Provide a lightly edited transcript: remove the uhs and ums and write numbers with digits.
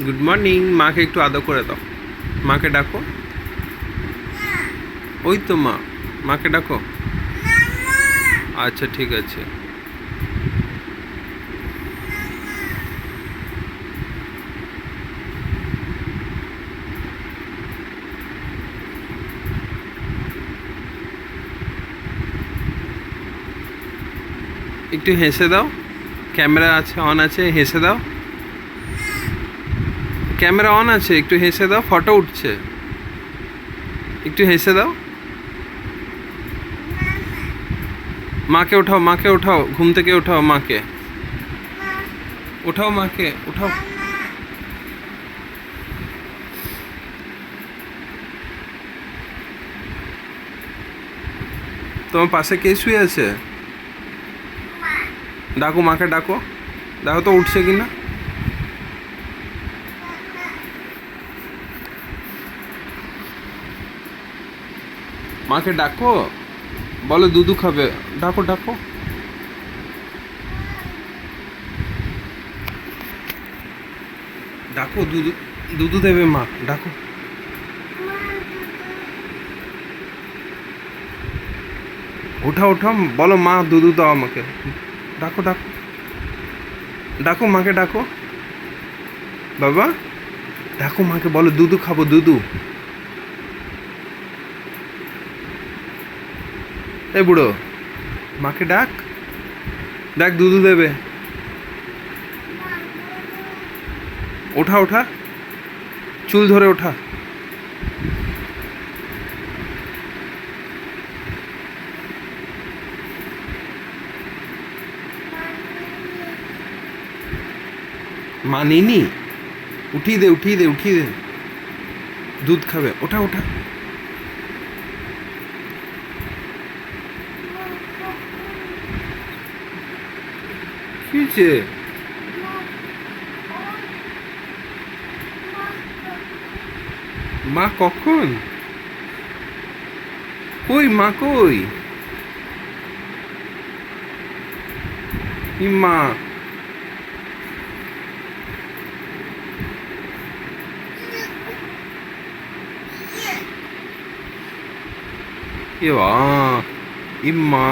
Good morning. মাকে একটু আদর করে দাও। মাকে ডাকো। ওই তো মা, মাকে ডাকো। আচ্ছা ঠিক আছে। একটু হেসে দাও। ক্যামেরা আছে, অন আছে, হেসে দাও। ক্যামেরা অন আছে, একটু হেসে দাও, ফটো উঠছে। একটু হেসে দাও। মাকে ওঠাও, মাকে ওঠাও, ঘুম থেকে ওঠাও মাকে। ওঠাও মাকে, ওঠাও। তোমার পাশে কে শুয়ে আছে? ডাকো মাকে, ডাকো। দেখো তো উঠছে কিনা। মাকে ডাকো, বলো দুধু খাবে। ডাকো ডাকো। ডাকো, দুধু দুধু দেবে মা, ডাকো। ওঠা ওঠা, বলো মা দুধু দাও আমাকে। ডাকো ডাকো। ডাকো মাকে, ডাকো। বাবা ডাকো মাকে, বলো দুধু খাবো, দুধু। এ বুড়ো, মাকে ডাক, ডাক, দুধু দেবে। ওঠা ওঠা, চুল ধরে ওঠা। মা নিনি, উঠিয়ে দে, উঠিয়ে দে, উঠিয়ে দে। দুধ খাবে, ওঠা ওঠা। কি হয়েছে? মা কখন? কই মা, কই? মা এ ইম্মা।